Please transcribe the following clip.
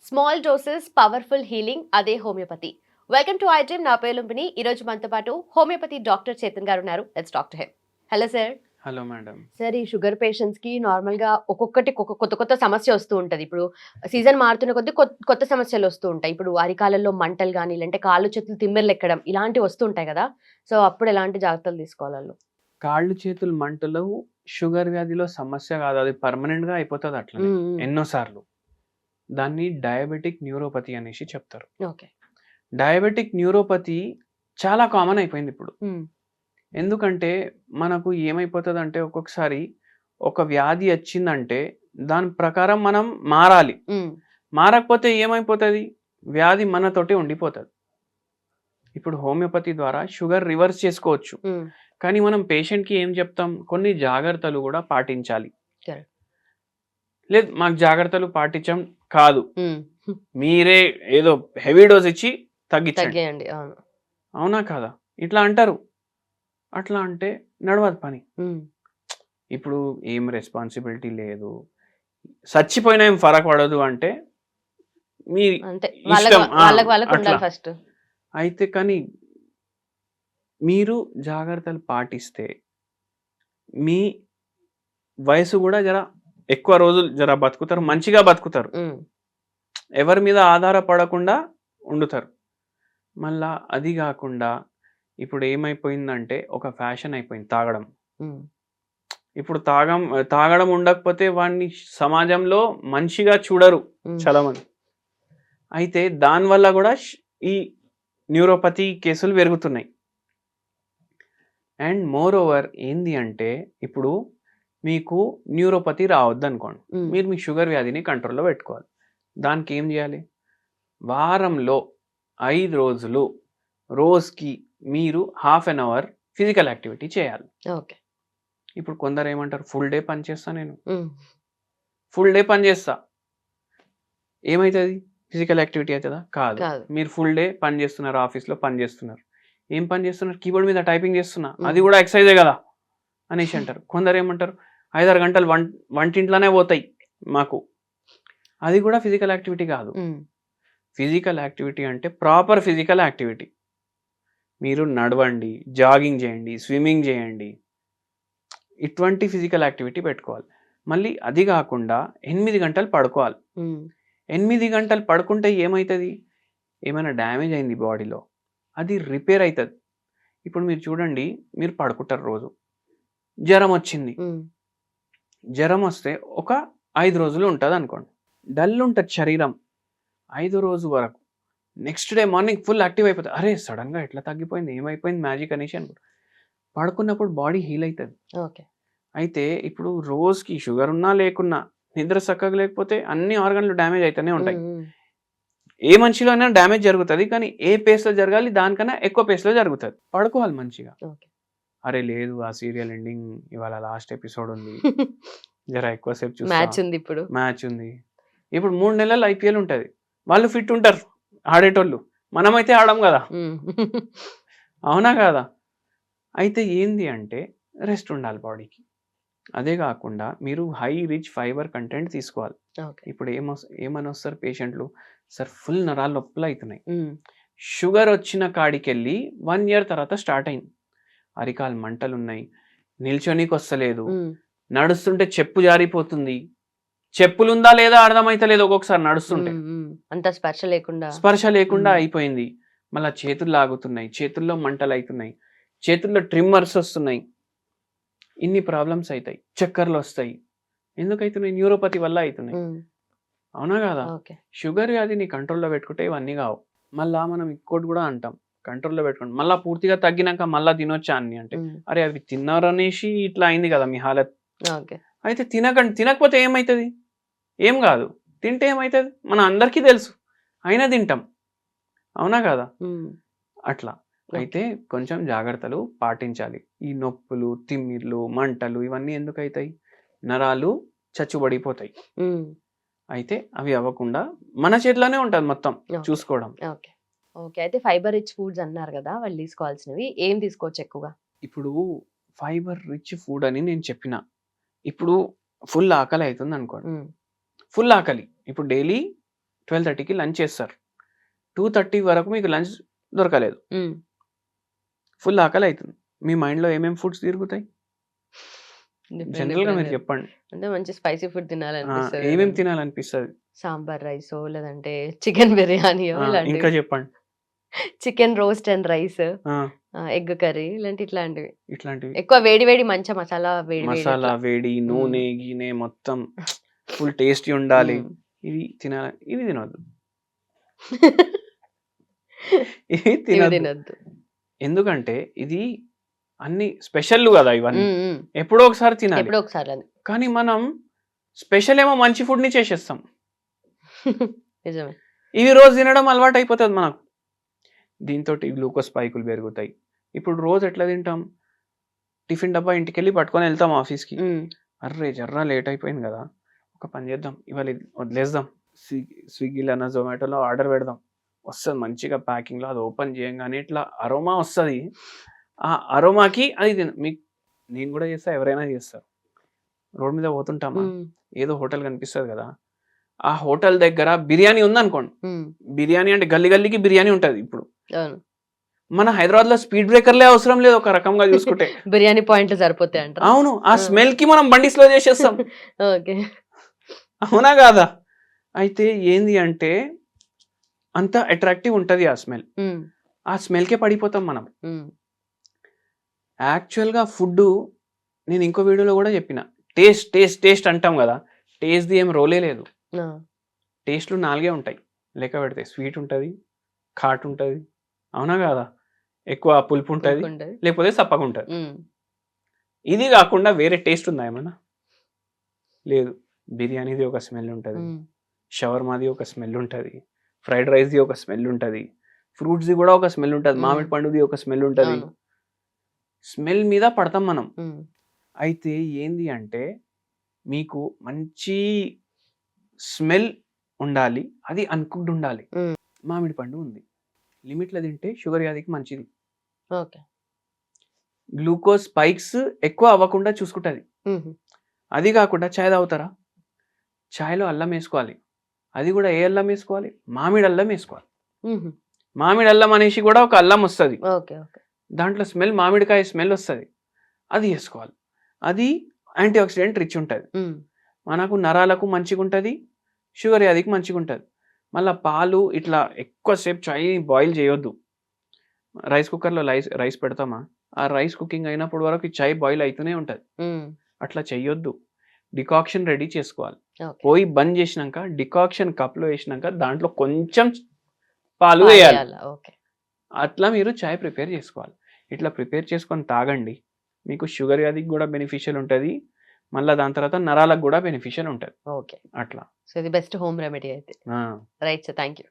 Small doses powerful healing అదే homeopathy. Welcome to I dream. నా పేరు లుంబిని. ఈ రోజు మనతో పాటు హోమియోపతి డాక్టర్ చేతన్ గారు ఉన్నారు. Let's talk to him. Hello sir. Hello madam. Sir, ఈ షుగర్ పేషెంట్స్ కి నార్మల్ గా ఒక్కొక్కటి కొత్త కొత్త సమస్య వస్తూ ఉంటది. ఇప్పుడు సీజన్ మారుతున్న కొద్దీ కొత్త సమస్యలు వస్తూ ఉంటాయి. ఇప్పుడు అరికాలలో మంటలు గానీ, లేదంటే కాళ్ళు చేతులు తిమ్మిర్లెక్కడం ఇలాంటివి వస్తూ ఉంటాయి కదా! సో అప్పుడు ఎలాంటి జాగ్రత్తలు తీసుకోవాలి ఆళ్ళు? కాళ్ళు చేతులు మంటలు షుగర్ వ్యాధిలో సమస్య కాదు. అది పర్మనెంట్‌గా అయిపోతది అట్లనే. హ్మ్. హ్మ్. ఎన్నో సార్లు. దాన్ని డయాబెటిక్ న్యూరోపతి అనేసి చెప్తారు. ఓకే. డయాబెటిక్ న్యూరోపతి చాలా కామన్ అయిపోయింది ఇప్పుడు. హ్మ్. ఎందుకంటే మనకు ఏమైపోతదంటే ఒక్కొక్కసారి ఒక వ్యాధి వచ్చిందంటే దాని ప్రకారం మనం మారాలి. హ్మ్. మారకపోతే ఏమైపోతది? వ్యాధి మనతోటే ఉండిపోతది. ఇప్పుడు హోమియోపతి ద్వారా షుగర్ రివర్స్ చేసుకోవచ్చు. హ్మ్. కానీ మనం పేషెంట్‌కి ఏం చెప్తాం? కొన్ని జాగ్రత్తలు గూడా పాటించాలి. కరెక్ట్. లేదు మాకు జాగ్రత్తలు పాటించం కాదు. హ్మ్. మీరే ఏదో హెవీ డోస్ ఇచ్చి తగ్గించండి. తగ్గేయండి. అవును. అవునా కాదా? ఇట్లా అంటారు. అట్లా అంటే నడవదు పని. హ్మ్. ఇప్పుడు ఏం రెస్పాన్సిబిలిటీ లేదు. సచ్చిపోయినా ఏం ఫరక్ పడదు అంటే మీ అంతే. ఇష్టం. వాళ్ళకి అట్లా. ఉండాలి ఫస్ట్. అయితే కానీ మీరు జాగ్రత్తలు పాటిస్తే మీ వయసు గూడా జర ఎక్కువ రోజులు జర బతుకుతారు. మంచిగా బతుకుతారు. హ్మ్. ఎవరి మీద ఆధారపడకుండా ఉండుతారు. మళ్ళా అది గాకుండా ఇప్పుడు ఏమైపోయిందంటే ఒక ఫ్యాషన్ అయిపోయింది తాగడం. హ్మ్. ఇప్పుడు తాగడం ఉండకపోతే వాడిని సమాజంలో మనిషిగా చూడరు హ్మ్. చాలామంది. అయితే దానివల్ల గూడా ఈ న్యూరోపతి కేసులు పెరుగుతున్నాయి. అండ్ మోర్ ఓవర్ ఏంది అంటే ఇప్పుడు మీకు న్యూరోపతి రావద్దనుకోండి. హ్మ్. మీరు మీ షుగర్ వ్యాధిని కంట్రోల్‌లో పెట్టుకోవాలి. దానికి ఏం జేయాలి? వారంలో 5 రోజులు రోజుకి మీరు half an hour physical activity చేయాలి. ఓకే. ఇప్పుడు కొందరేమంటారు ఫుల్ డే పని చేస్తా నేను. హ్మ్. ఫుల్ డే పని చేస్తా. ఏమైతది? ఫిజికల్ యాక్టివిటీ అయితదా? కాదు. కాదు. మీరు ఫుల్ డే పని చేస్తున్నారు. ఆఫీస్‌లో పని చేస్తున్నారు. ఏం పని చేస్తున్నారు? కీబోర్డ్ మీద టైపింగ్ చేస్తున్నా. అది హ్మ్. కూడా ఎక్సర్‌సైజే గదా! అనేసి అంటారు. కొందరేమంటారు 5, 6 గంటలు వంటింట్లోనే పోతాయి మాకు. అది కూడా ఫిజికల్ యాక్టివిటీ కాదు. హ్మ్. ఫిజికల్ యాక్టివిటీ అంటే ప్రాపర్ ఫిజికల్ యాక్టివిటీ. మీరు నడవండి, జాగింగ్ చేయండి, స్విమ్మింగ్ చేయండి. ఇటువంటి ఫిజికల్ యాక్టివిటీ పెట్టుకోవాలి. మళ్ళీ అది గాకుండా 8 గంటలు పడుకోవాలి. హ్మ్. 8 గంటలు పడుకుంటే ఏమైతది? ఏమైనా డ్యామేజ్ అయింది బాడీలో. అది రిపేర్ అయితది. ఇప్పుడు మీరు చూడండి, మీరు పడుకుంటారు రోజు. జ్వరమొచ్చింది. హ్మ్. జ్వరమొస్తే ఒక 5 రోజులు ఉంటదనుకోండి. డల్ ఉంటది శరీరం. 5 రోజు వరకు. Next day morning full active అయిపోతది. అరే! సడెన్‌గా ఎట్లా తగ్గిపోయింది? ఏమైపోయింది మ్యాజిక్ అనేసి అనుకుంటారు. పడుకున్నప్పుడు బాడీ హీల్ అయితది. ఓకే. అయితే ఇప్పుడు రోజుకి షుగర్ ఉన్నా, లేకున్నా నిద్ర సక్కగా లేకపోతే అన్ని ఆర్గాన్‌లు డ్యామేజ్ అయితూనే హ్మ్. ఉంటాయి. హ్మ్. ఏ మనిషిలో అయినా డ్యామేజ్ జరుగుతది. కానీ ఏ పేస్‌లో జరగాలి దానికన్నా ఎక్కువ పేస్‌లో జరుగుతది. పడుకోవాలి మంచిగా. ఓకే. అరే! లేదు ఆ సీరియల్ ఎండింగ్ ఇవాళ లాస్ట్ ఎపిసోడ్ ఉంది. జర ఎక్కువ సేపు చూస్తా. మ్యాచ్ ఉంది ఇప్పుడు. మ్యాచ్ ఉంది. ఇప్పుడు 3 నెలలు ఐపీఎల్ ఉంటది. వాళ్ళు ఫిట్ ఉంటారు ఆడేటోళ్ళు. మనమైతే ఆడం గదా! హ్మ్. అవునా కాదా? అయితే ఏంది అంటే రెస్ట్ ఉండాలి బాడీకి. అదే గాకుండా మీరు హై రిచ్ ఫైబర్ కంటెంట్ తీసుకోవాలి. ఓకే. ఇప్పుడు ఏమనొస్తారు పేషెంట్‌లు, సార్ ఫుల్ నరాలు నొప్పులైతున్నాయి. హ్మ్. షుగర్ వచ్చిన కాడికెళ్ళి 1 ఇయర్ తర్వాత స్టార్ట్ అయింది. అరికాలు మంటలున్నాయి. నిల్చోనీకొస్తలేదు. హ్మ్. నడుస్తుంటే చెప్పు జారిపోతుంది. చెప్పులుందా లేదా అర్థమైతలేదు ఒక్కొక్కసారి నడుస్తుంటే. హ్మ్. హ్మ్. అంతా స్పర్శ లేకుండా. స్పర్శ లేకుండా హ్మ్. అయిపోయింది. మళ్ళా చేతులు లాగుతున్నాయి. చేతుల్లో మంటలైతున్నాయి. చేతుల్లో ట్రిమ్మర్స్ ఒస్తున్నాయి. ఇన్ని ప్రాబ్లమ్స్ అయితాయి. చక్కర్లొస్తాయి. ఎందుకైతున్నాయి? న్యూరోపతి వల్ల అయితున్నాయి. హ్మ్. అవునా కాదా? ఓకే. షుగర్ వ్యాధిని కంట్రోల్‌లో పెట్టుకుంటే ఇవన్నీ కావు. మళ్ళా మనం ఇంకోటి కూడా అంటాం. కంట్రోల్‌లో పెట్టుకోండి. మళ్ళా పూర్తిగా తగ్గినాక మళ్ళా తినొచ్చా అన్ని అంటే, హ్మ్. అరే అవి తిన్నారనేసి ఇట్లా అయింది కదా మీ హాలత్. ఓకే. అయితే తినకండి. తినకపోతే ఏమైతది? ఏం కాదు. తింటే ఏమైతది? మన అందరికీ తెలుసు. అయినా తింటాం. అవునా కాదా? హ్మ్. అట్లా. ఓకే. అయితే కొంచెం జాగ్రత్తలు పాటించాలి. ఈ నొప్పులు, తిమ్మిర్లు, మంటలు ఇవన్నీ ఎందుకైతాయి? నరాలు చచ్చుబడిపోతాయి. హ్మ్. అయితే అవి అవ్వకుండా మన చేతిలోనే ఉంటది మొత్తం ఓకే. చూసుకోవడం. ఓకే. ఓకే. అయితే ఫైబర్ రిచ్ ఫుడ్స్ అన్నారు గదా! వాళ్ళు తీసుకోవాల్సినవి. ఏం తీసుకోవచ్చు ఎక్కువగా? ఇప్పుడు ఫైబర్ రిచ్ ఫుడ్ అని నేను చెప్పిన. ఇప్పుడు ఫుల్ ఆకలి అయితుందనుకోండి. హ్మ్. ఫుల్ ఆకలి. ఇప్పుడు డైలీ 12:30కి లంచ్ చేస్తారు. 2:30 వరకు మీకు లంచ్ దొరకలేదు. ఫుల్ ఆకలి అవుతుంది. మీ మైండ్‌లో ఏమేమి ఫుడ్స్ తిరుగుతాయి? జనరల్‌గా మీరు చెప్పండి. అంటే మంచి స్పైసీ ఫుడ్ తినాలనిపిస్తది ఏమేమి కదండీ. తినాలనిపిస్తది? సాంబార్ రైసో లేదంటే చికెన్ బిర్యానీయో ఇంకా ఇలాంటివి. చెప్పండి. చికెన్ రోస్ట్ అండ్ రైస్, ఆ! ఎగ్ కర్రీ ఇట్లాంటివి. ఇట్లాంటివి. ఎక్కువ వేడి వేడి మంచి మసాలా వేడి వేడి మసాలా అట్లా. వేడి, హ్మ్. నూనె, గీనె మొత్తం ఫుల్ టేస్టీ ఉండాలి. హ్మ్. ఇవి తినొద్దు. ఇవి ఇవి తినొద్దు. తినొద్దు. ఎందుకంటే ఇది అన్ని స్పెషల్‌లు గదా! ఇవన్నీ. హ్మ్. హ్మ్. ఎప్పుడో ఒకసారి తినాలి. ఎప్పుడో ఒకసారి అది. కానీ మనం స్పెషల్ ఏమో మంచి ఫుడ్‌ని చేసేస్తాం. నిజమే. ఇవి రోజు తినడం అలవాటయిపోతది మనకు. దీంతోటి గ్లూకోజ్ స్పైకులు పెరుగుతాయి. ఇప్పుడు రోజు ఎట్లా తింటాం? టిఫిన్ డబ్బా ఇంటికెళ్ళి పట్టుకొని వెళ్తాం ఆఫీస్‌కి. హ్మ్. అర్రే! జర్రా లేట్ అయిపోయింది గదా! ఒక పని చేద్దాం. ఇవాళ ఇది వదిలేద్దాం. స్విగ్గీలోనో, జొమాటోలో ఆర్డర్ పెడదాం. వస్తది మంచిగా ప్యాకింగ్‌లో అది ఓపెన్ చేయంగానే ఇట్లా అరోమా వస్తది. ఆ అరోమాకి అది నేను కూడా చేస్తా. ఎవరైనా చేస్తారు. రోడ్ మీద పోతుంటామా? హ్మ్. ఏదో హోటల్ కనిపిస్తది గదా! ఆ హోటల్ దగ్గర బిర్యానీ ఉందనుకోండి. హ్మ్. బిర్యానీ అంటే గల్లీ గల్లీకి బిర్యానీ ఉంటది ఇప్పుడు. అవును. మన హైదరాబాద్‌లో స్పీడ్ బ్రేకర్‌లే అవసరం లేదు ఒక రకంగా చూసుకుంటే. బిర్యానీ పాయింట్లు సరిపోతాయంటారా? అవును. ఆ ఆ! స్మెల్‌కి మనం బండి స్లో చేసేస్తాం. ఓకే. అవునా కాదా? అయితే ఏంది అంటే అంత అట్రాక్టివ్ ఉంటది ఆ స్మెల్. హ్మ్. ఆ స్మెల్‌కే పడిపోతాం మనం. హ్మ్. యాక్చువల్‌గా ఫుడ్డు నేను ఇంకో వీడియోలో గూడా చెప్పిన. టేస్ట్, టేస్ట్, టేస్ట్ అంటాం గదా! టేస్ట్‌ది ఏం రోలే లేదు. ఆ! టేస్ట్‌లు 4 ఉంటాయి. లెక్క పెడితే స్వీట్ ఉంటది, ఘాటు ఉంటది. అవునా కాదా? ఎక్కువ పులుపు ఉంటది, పులుపుంటది. లేకపోతే సప్పగుంటది. హ్మ్. ఇది గాకుండా వేరే టేస్ట్ ఉందా ఏమన్నా? లేదు. బిర్యానీది ఒక స్మెల్ ఉంటది. హ్మ్. షవర్మాది ఒక స్మెల్ ఉంటది. ఫ్రైడ్ రైస్‌ది ఒక స్మెల్ ఉంటది. ఫ్రూట్స్‌ది గూడా ఒక స్మెల్ ఉంటది. హ్మ్. మామిడి పండుది ఒక స్మెల్ ఉంటది. అవును. స్మెల్ మీద పడతాం మనం. హ్మ్. అయితే ఏంది అంటే మీకు మంచి స్మెల్ ఉండాలి. అది అన్‌కుక్డ్ ఉండాలి. హ్మ్. మామిడి పండు ఉంది. లిమిట్‌లో తింటే షుగర్ వ్యాధికి మంచిది. ఓకే. గ్లూకోజ్ స్పైక్స్ ఎక్కువ అవ్వకుండా చూసుకుంటది. హుహు. అది కాకుండా చాయ్ తాగుతారా? చాయ్‌లో అల్లం ఏసుకోవాలి. అది కూడా ఏ అల్లం ఏసుకోవాలి? మామిడి అల్లం ఏసుకోవాలి. హుహు. మామిడి అల్లం అనేసి కూడా ఒక అల్లం వస్తది. ఓకే. ఓకే. దాంట్లో స్మెల్ మామిడికాయ స్మెల్ వస్తది. అది ఏసుకోవాలి. అది యాంటీ ఆక్సిడెంట్ రిచ్ ఉంటది. హ్మ్. మనకు నరాలకు మంచిగుంటది. షుగర్ వ్యాధికి మంచిగుంటది. మళ్ళా పాలు ఇట్లా ఎక్కువ సేపు చాయ్ బాయిల్ చేయొద్దు. రైస్ కుక్కర్‌లో రైస్ పెడతామా? ఆ రైస్ కుకింగ్ అయినప్పుడు వరకు ఈ చాయ్ బాయిల్ అయితూనే ఉంటది. హ్మ్. అట్లా చెయ్యొద్దు. డికాక్షన్ రెడీ చేసుకోవాలి. ఓకే. పోయి బంద్ జేసినంక డికాక్షన్ కప్‌లో ఏసినంక దాంట్లో కొంచెం పాలు వేయాలి. పాలెయాలా? ఓకే. అట్లా మీరు చాయ్ ప్రిపేర్ చేసుకోవాలి. ఇట్లా ప్రిపేర్ చేసుకొని తాగండి. మీకు షుగర్ వ్యాధికి గూడా బెనిఫిషియల్ ఉంటది. మళ్ళా దాని తర్వాత నరాలకు గూడా బెనిఫిషియల్ ఉంటది. ఓకే. అట్లా. సో, ఇది బెస్ట్ హోమ్ రెమెడీ అయితే. ఆ! Right sir. Thank you.